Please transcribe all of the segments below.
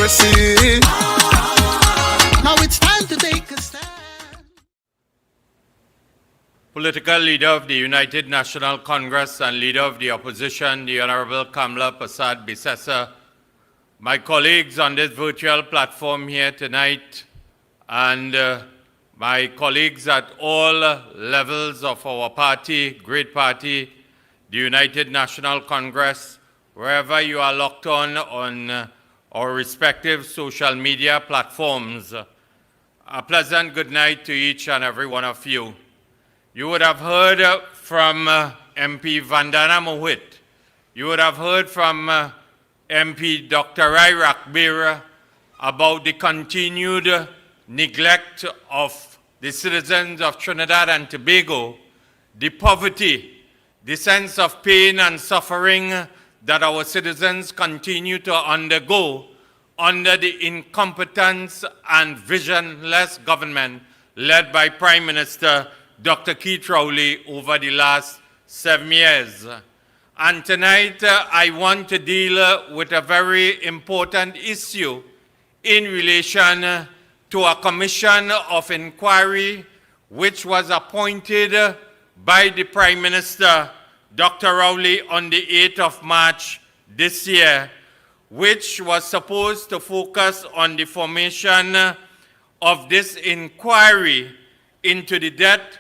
democracy. Now it's time to take a stand. Political leader of the United National Congress and leader of the opposition, the Honourable Kamla Prasad Bisesa, my colleagues on this virtual platform here tonight, and my colleagues at all levels of our party, great party, the United National Congress, wherever you are locked on our respective social media platforms. A pleasant good night to each and every one of you. You would have heard from MP Vandana Mohit. You would have heard from MP Dr. Rai Rakbir about the continued neglect of the citizens of Trinidad and Tobago, the poverty, the sense of pain and suffering that our citizens continue to undergo under the incompetence and visionless government led by Prime Minister Dr. Keith Rowley over the last 7 years. And tonight I want to deal with a very important issue in relation to a commission of inquiry which was appointed by the Prime Minister Dr. Rowley on the 8th of March this year, which was supposed to focus on the formation of this inquiry into the death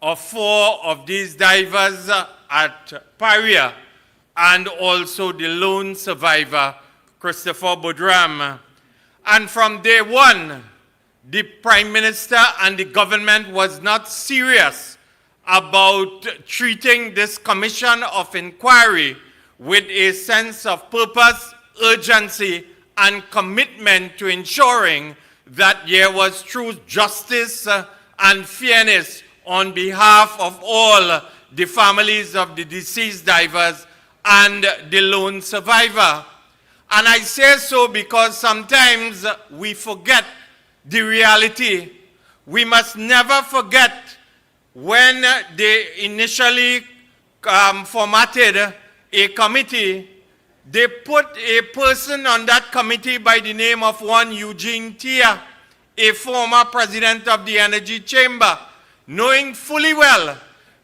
of 4 of these divers at Paria and also the lone survivor, Christopher Budram. And from day one, the Prime Minister and the government was not serious about treating this commission of inquiry with a sense of purpose, urgency, and commitment to ensuring that there was true justice and fairness on behalf of all the families of the deceased divers and the lone survivor. And I say so because sometimes we forget the reality. We must never forget when they initially formatted a committee, they put a person on that committee by the name of one Eugene Tia, a former president of the Energy Chamber, knowing fully well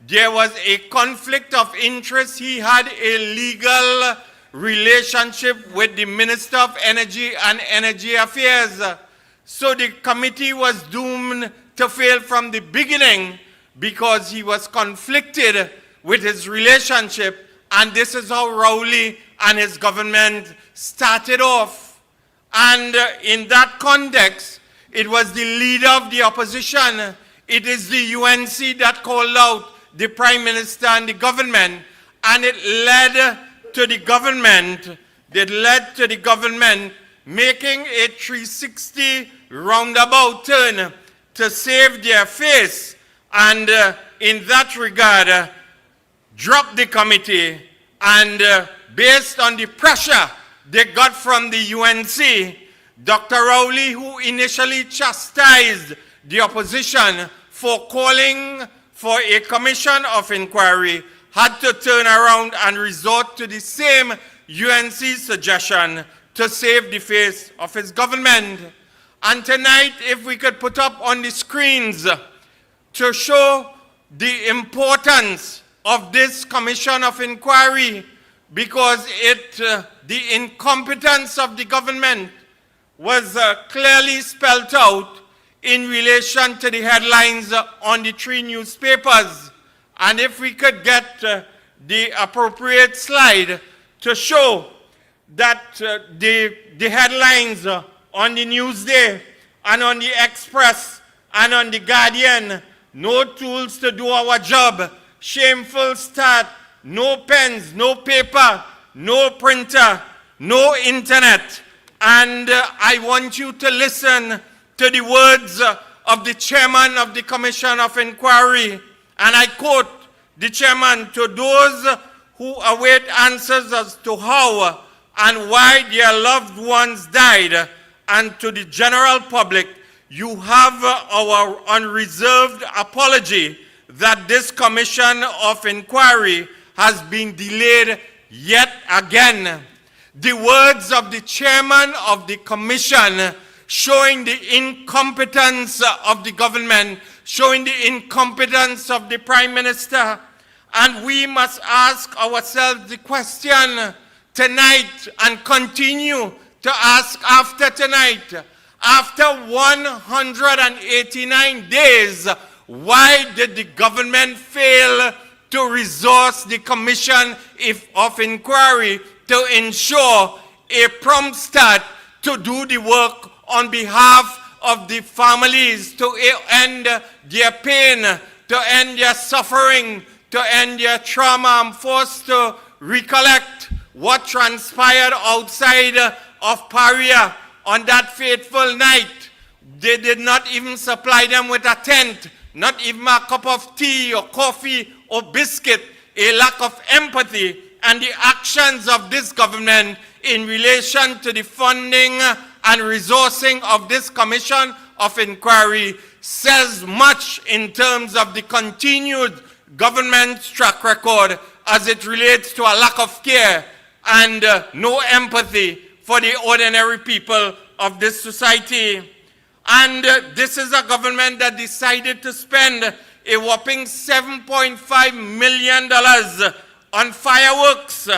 there was a conflict of interest. He had a legal relationship with the Minister of Energy and Energy Affairs. So the committee was doomed to fail from the beginning because he was conflicted with his relationship, and this is how Rowley and his government started off. And in that context, it was the leader of the opposition, it is the UNC that called out the Prime Minister and the government, and it led to the government making a 360 roundabout turn to save their face, and in that regard dropped the committee, and based on the pressure they got from the UNC, Dr. Rowley, who initially chastised the opposition for calling for a commission of inquiry, had to turn around and resort to the same UNC suggestion to save the face of his government. And tonight, if we could put up on the screens to show the importance of this commission of inquiry, because the incompetence of the government was clearly spelled out in relation to the headlines on the 3 newspapers. And if we could get the appropriate slide to show that the headlines on the Newsday and on the Express and on the Guardian, no tools to do our job, shameful start, no pens, no paper, no printer, no internet. And I want you to listen to the words of the chairman of the Commission of Inquiry. And I quote the chairman: "To those who await answers as to how and why their loved ones died, and to the general public, you have our unreserved apology that this commission of inquiry has been delayed yet again. The words of the chairman of the commission showing the incompetence of the government, showing the incompetence of the Prime Minister. And we must ask ourselves the question tonight and continue to ask after tonight. After 189 days, why did the government fail to resource the commission of inquiry to ensure a prompt start to do the work on behalf of the families, to end their pain, to end their suffering, to end their trauma? I'm forced to recollect what transpired outside of Paria on that fateful night. They did not even supply them with a tent, not even a cup of tea or coffee or biscuit. A lack of empathy and the actions of this government in relation to the funding and resourcing of this commission of inquiry says much in terms of the continued government's track record as it relates to a lack of care and no empathy for the ordinary people of this society. And this is a government that decided to spend a whopping $7.5 million on fireworks,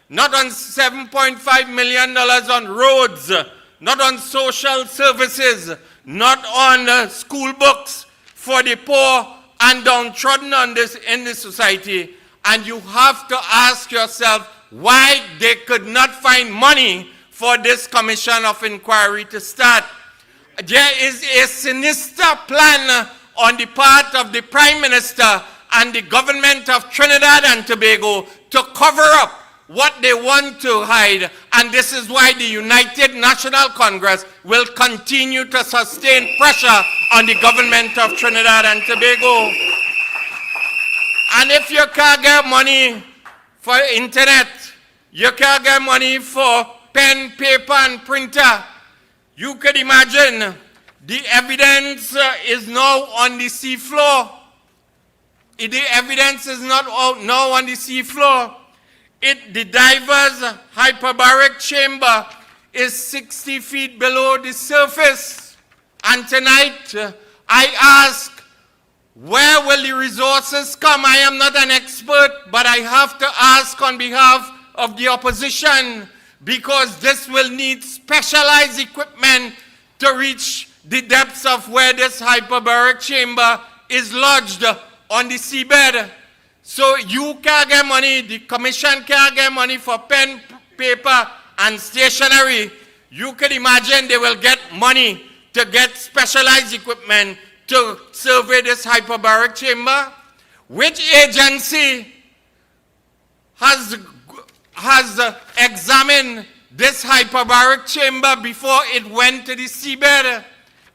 not on $7.5 million on roads, not on social services, not on school books for the poor and downtrodden in this society. And you have to ask yourself why they could not find money for this commission of inquiry to start. There is a sinister plan on the part of the Prime Minister and the government of Trinidad and Tobago to cover up what they want to hide. And this is why the United National Congress will continue to sustain pressure on the government of Trinidad and Tobago. And if you can't get money for internet, you can't get money for pen, paper, and printer, you could imagine the evidence is now on the seafloor. The evidence is not now on the seafloor. The diver's hyperbaric chamber is 60 feet below the surface. And tonight, I ask, where will the resources come? I am not an expert, but I have to ask on behalf of the opposition, because this will need specialized equipment to reach the depths of where this hyperbaric chamber is lodged on the seabed. So you can't get money, the commission can't get money for pen, paper, and stationery. You can imagine they will get money to get specialized equipment to survey this hyperbaric chamber. Which agency has examined this hyperbaric chamber before it went to the seabed?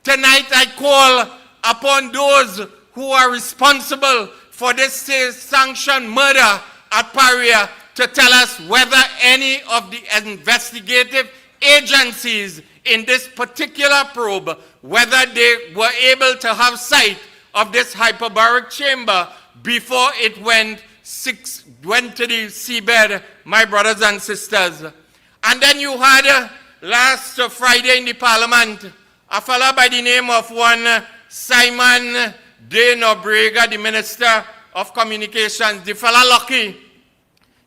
Tonight I call upon those who are responsible for this sanctioned murder at Paria to tell us whether any of the investigative agencies in this particular probe, whether they were able to have sight of this hyperbaric chamber before it went to the seabed, my brothers and sisters. And then you had last Friday in the Parliament, a fellow by the name of one Simon De Nobrega, the Minister of Communications. The fellow lucky.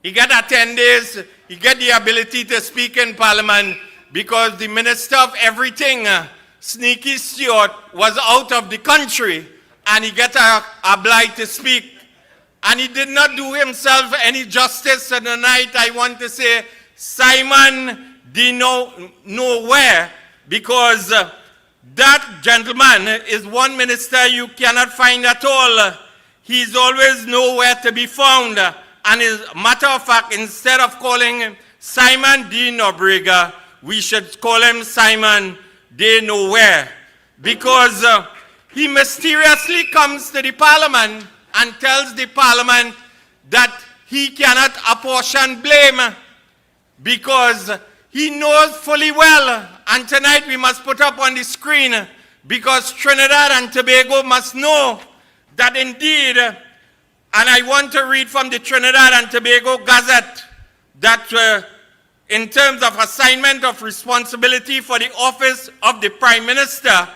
He got 10 days, he got the ability to speak in Parliament because the Minister of Everything, Sneaky Stewart, was out of the country and he got obliged to speak. And he did not do himself any justice. So tonight I want to say Simon De Nowhere, because that gentleman is one minister you cannot find at all. He's always nowhere to be found. And as a matter of fact, instead of calling him Simon De Nobrega, we should call him Simon De Nowhere. Because he mysteriously comes to the Parliament and tells the Parliament that he cannot apportion blame because he knows fully well, and tonight we must put up on the screen, because Trinidad and Tobago must know that indeed, and I want to read from the Trinidad and Tobago Gazette that in terms of assignment of responsibility for the office of the Prime Minister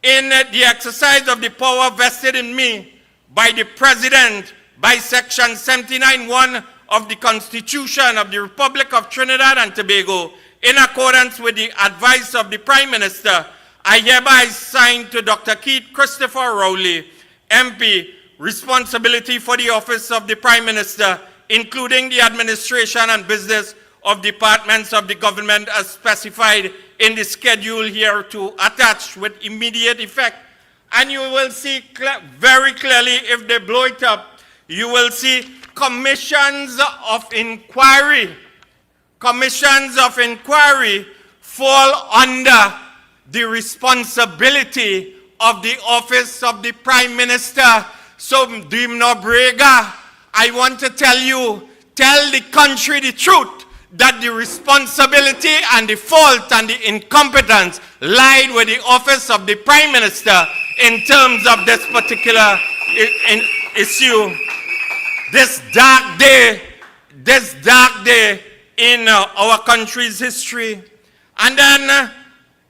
in the exercise of the power vested in me by the President by Section 79(1) of the Constitution of the Republic of Trinidad and Tobago, in accordance with the advice of the Prime Minister, I hereby assign to Dr. Keith Christopher Rowley, MP, responsibility for the office of the Prime Minister, including the administration and business of departments of the government as specified in the schedule here to attach with immediate effect. And you will see very clearly, if they blow it up, you will see commissions of inquiry. Commissions of inquiry fall under the responsibility of the office of the Prime Minister. So, Dimno Brega, I want to tell you, tell the country the truth, that the responsibility and the fault and the incompetence lied with the office of the Prime Minister in terms of this particular issue. This dark day in our country's history. And then,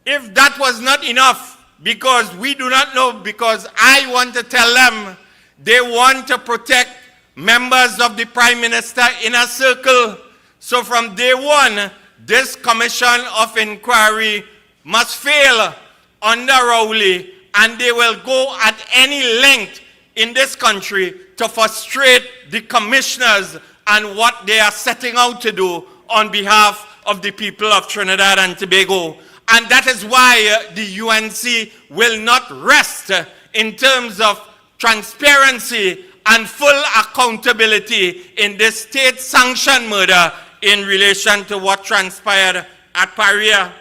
if that was not enough, because we do not know, because I want to tell them, they want to protect members of the Prime Minister inner circle. So from day one, this commission of inquiry must fail under Rowley, and they will go at any length in this country to frustrate the commissioners and what they are setting out to do on behalf of the people of Trinidad and Tobago. And that is why the UNC will not rest in terms of transparency and full accountability in this state-sanctioned murder in relation to what transpired at Paria.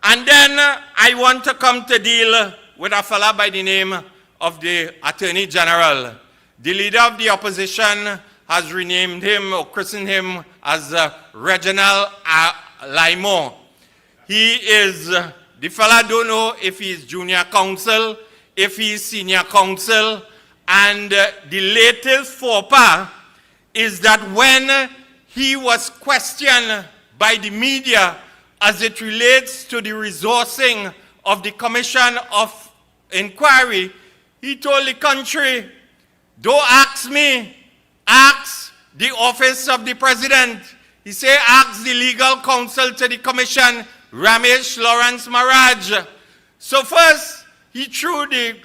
And then I want to come to deal with a fella by the name of the Attorney General. The leader of the opposition has renamed him or christened him as Reginald Limo. He is, the fella don't know if he's junior counsel, if he's senior counsel, and the latest faux pas is that when he was questioned by the media as it relates to the resourcing of the Commission of Inquiry, he told the country, don't ask me, ask the office of the President. He said, ask the legal counsel to the Commission, Ramesh Lawrence Maharaj. So first, he threw the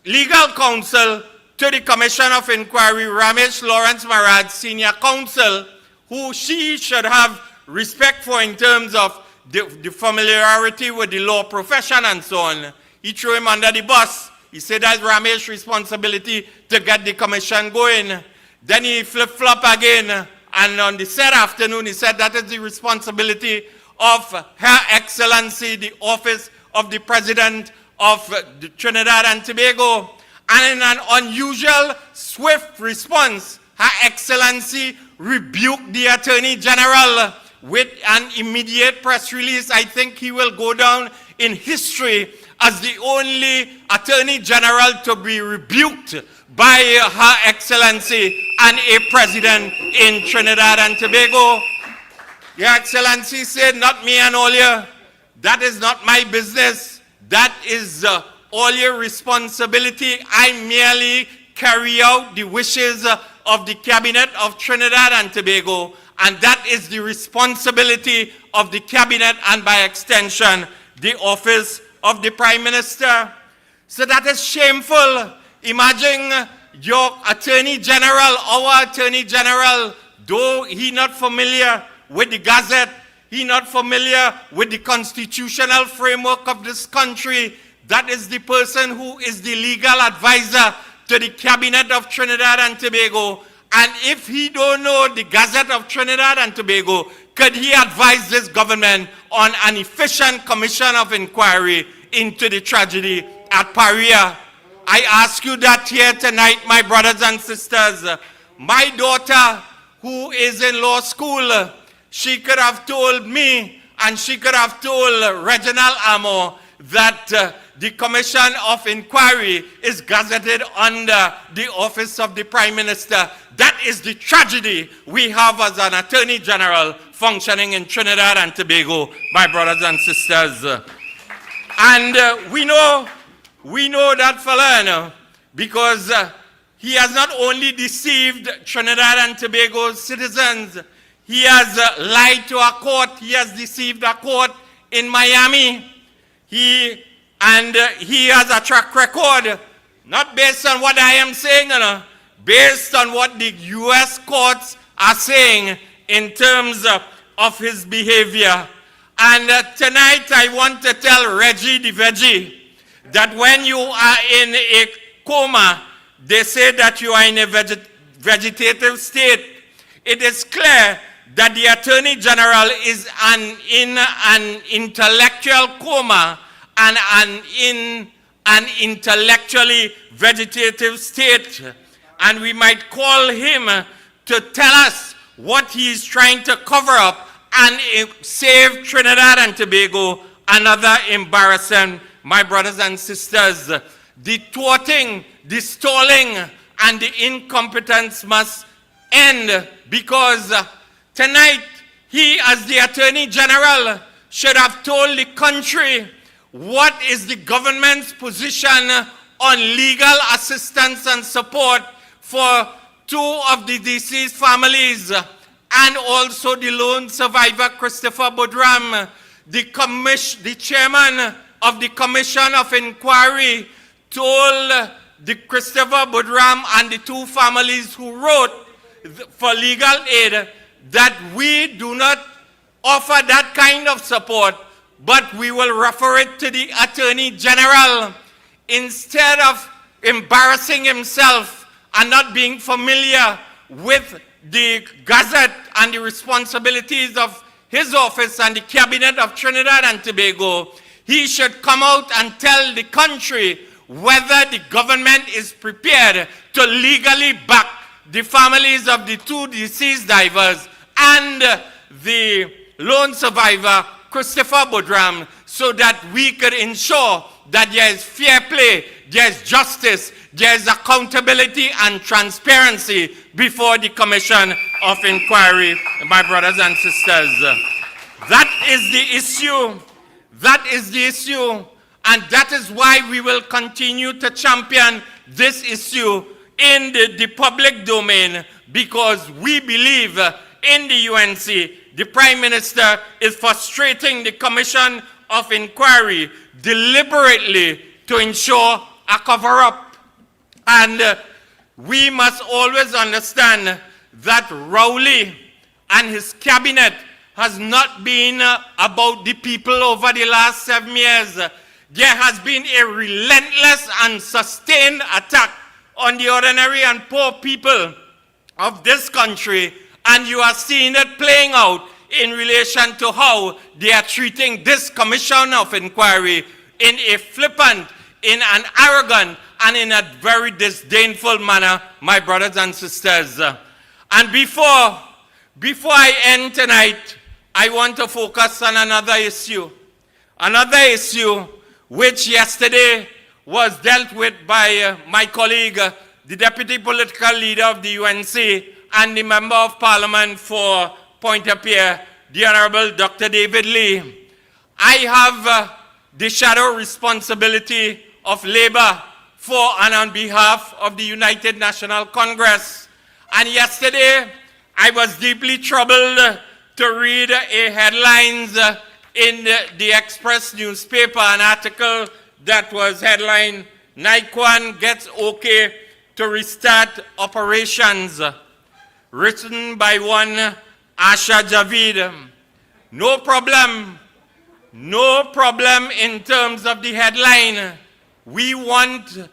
legal counsel to the Commission of Inquiry, Ramesh Lawrence Maharaj, senior counsel, who she should have respect for in terms of the familiarity with the law profession and so on. He threw him under the bus. He said that's Ramesh's responsibility to get the commission going. Then he flip-flop again, and on the said afternoon, he said that is the responsibility of Her Excellency, the Office of the President of Trinidad and Tobago. And in an unusual, swift response, Her Excellency rebuked the Attorney General with an immediate press release. I think he will go down in history as the only Attorney General to be rebuked by Her Excellency and a President in Trinidad and Tobago. Your Excellency said, not me and all you. That is not my business. That is all your responsibility. I merely carry out the wishes of the Cabinet of Trinidad and Tobago, and that is the responsibility of the Cabinet and by extension, the Office of the Prime Minister. So that is shameful. Imagine your Attorney General, our Attorney General, though he not familiar with the Gazette, he not familiar with the constitutional framework of this country. That is the person who is the legal advisor to the Cabinet of Trinidad and Tobago. And if he don't know the Gazette of Trinidad and Tobago, could he advise this government on an efficient commission of inquiry into the tragedy at Paria? I ask you that here tonight, my brothers and sisters. My daughter, who is in law school, she could have told me and she could have told Reginald Amo that the Commission of Inquiry is gazetted under the Office of the Prime Minister. That is the tragedy we have as an Attorney General functioning in Trinidad and Tobago, my brothers and sisters. And we know that fella, because he has not only deceived Trinidad and Tobago's citizens, he has lied to a court, he has deceived a court in Miami. He has a track record, not based on what I am saying, based on what the U.S. courts are saying in terms of his behavior. And tonight I want to tell Reggie the Veggie that when you are in a coma, they say that you are in a vegetative state. It is clear that the Attorney General is in an intellectual coma and in an intellectually vegetative state. And we might call him to tell us what he is trying to cover up and save Trinidad and Tobago another embarrassment. My brothers and sisters, the thwarting, the stalling, and the incompetence must end, because tonight he, as the Attorney General, should have told the country what is the government's position on legal assistance and support for two of the deceased families, and also the lone survivor, Christopher Budram. The chairman of the Commission of Inquiry told the Christopher Budram and the two families who wrote for legal aid that we do not offer that kind of support, but we will refer it to the Attorney General. Instead of embarrassing himself and not being familiar with the Gazette and the responsibilities of his office and the cabinet of Trinidad and Tobago, he should come out and tell the country whether the government is prepared to legally back the families of the two deceased divers and the lone survivor, Christopher Budram, so that we could ensure that there is fair play, there is justice, there is accountability and transparency before the Commission of Inquiry, my brothers and sisters. That is the issue. That is the issue. And that is why we will continue to champion this issue in the public domain, because we believe in the UNC, the Prime Minister is frustrating the Commission of Inquiry deliberately to ensure a cover-up. And we must always understand that Rowley and his cabinet has not been about the people over the last 7 years. There has been a relentless and sustained attack on the ordinary and poor people of this country, and you are seeing it playing out in relation to how they are treating this Commission of Inquiry in a flippant, in an arrogant, and in a very disdainful manner, my brothers and sisters. And before I end tonight, I want to focus on another issue which yesterday was dealt with by my colleague, the Deputy Political Leader of the UNC and the Member of Parliament for Pointe-a-Pierre, the Honourable Dr. David Lee. I have the shadow responsibility of labor for and on behalf of the United National Congress. And yesterday, I was deeply troubled to read a headlines in the Express newspaper, an article that was headlined, Nikon gets okay to restart operations, written by one Asha Javid. No problem in terms of the headline. We want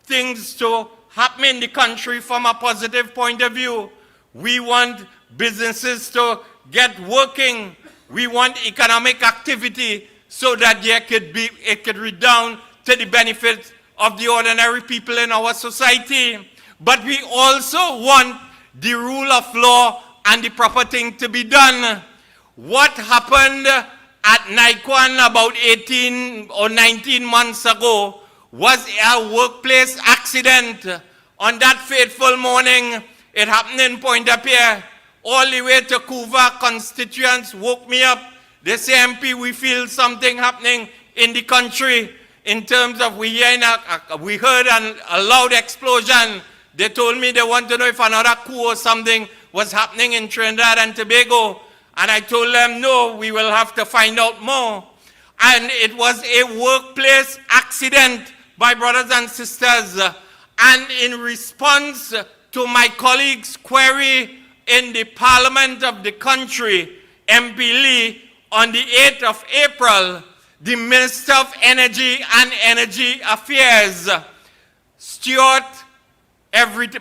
things to happen in the country from a positive point of view. We want businesses to get working. We want economic activity so that it could redound to the benefit of the ordinary people in our society. But we also want the rule of law and the proper thing to be done. What happened at Nikon about 18 or 19 months ago was a workplace accident. On that fateful morning, it happened in Pointe-a-Pierre, all the way to Couva constituents woke me up. They say, MP, we feel something happening in the country in terms of we heard a loud explosion. They told me they want to know if another coup or something was happening in Trinidad and Tobago. And I told them, no, we will have to find out more. And it was a workplace accident, my brothers and sisters. And in response to my colleague's query in the parliament of the country, MP Lee, on the 8th of April, the Minister of Energy and Energy Affairs, Stuart,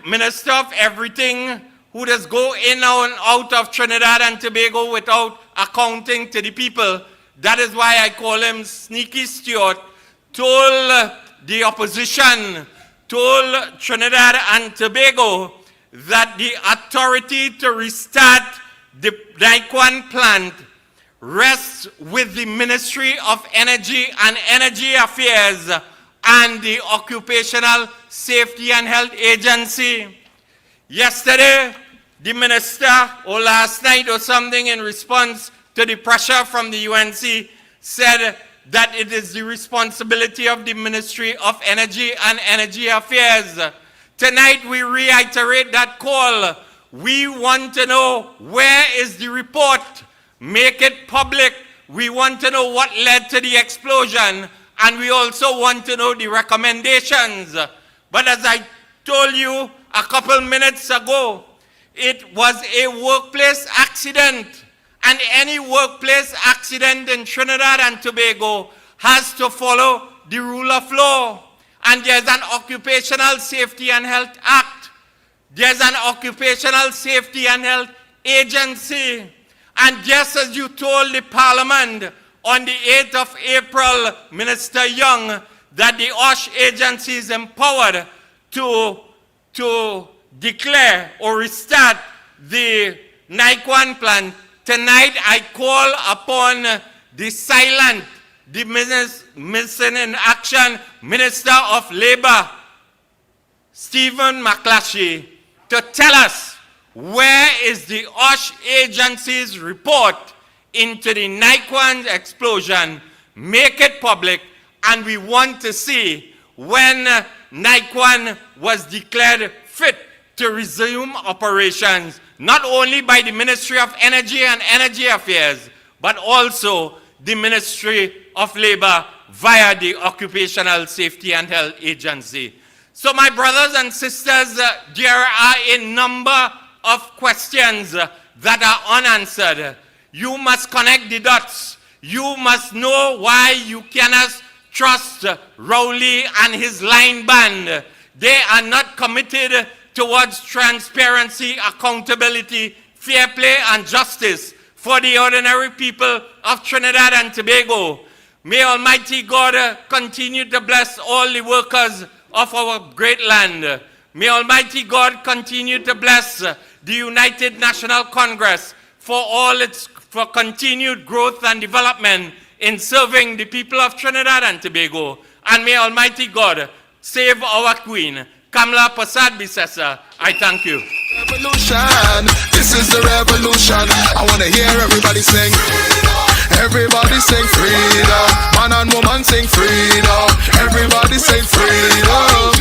Minister of Everything, who does go in and out of Trinidad and Tobago without accounting to the people. That is why I call him Sneaky Stuart, told the opposition, told Trinidad and Tobago that the authority to restart the Nikon plant rests with the Ministry of Energy and Energy Affairs and the Occupational Safety and Health Agency. Yesterday, the minister, or last night or something, in response to the pressure from the UNC, said that it is the responsibility of the Ministry of Energy and Energy Affairs. Tonight, we reiterate that call. We want to know, where is the report? Make it public. We want to know what led to the explosion, and we also want to know the recommendations. But as I told you a couple minutes ago, it was a workplace accident, and any workplace accident in Trinidad and Tobago has to follow the rule of law. And there's an Occupational Safety and Health Act. There's an Occupational Safety and Health Agency. And just as you told the Parliament on the 8th of April, Minister Young, that the OSH agency is empowered to declare or restart the Nikon plant, tonight I call upon the silent, the missing in action Minister of Labour, Stephen McClatchy, to tell us, where is the OSH agency's report into the Nikon explosion? Make it public, and we want to see when Nikon was declared fit to resume operations, not only by the Ministry of Energy and Energy Affairs, but also the Ministry of Labour via the Occupational Safety and Health Agency. So my brothers and sisters, there are a number of questions that are unanswered. You must connect the dots. You must know why you cannot trust Rowley and his line band. They are not committed towards transparency, accountability, fair play, and justice for the ordinary people of Trinidad and Tobago. May Almighty God continue to bless all the workers of our great land. May Almighty God continue to bless the United National Congress for continued growth and development in serving the people of Trinidad and Tobago. And may Almighty God save our Queen, Kamla Persad Bissessa. I thank you. Revolution, this is the revolution. I want to hear everybody sing. Everybody sing freedom. Man and woman sing freedom. Everybody sing freedom.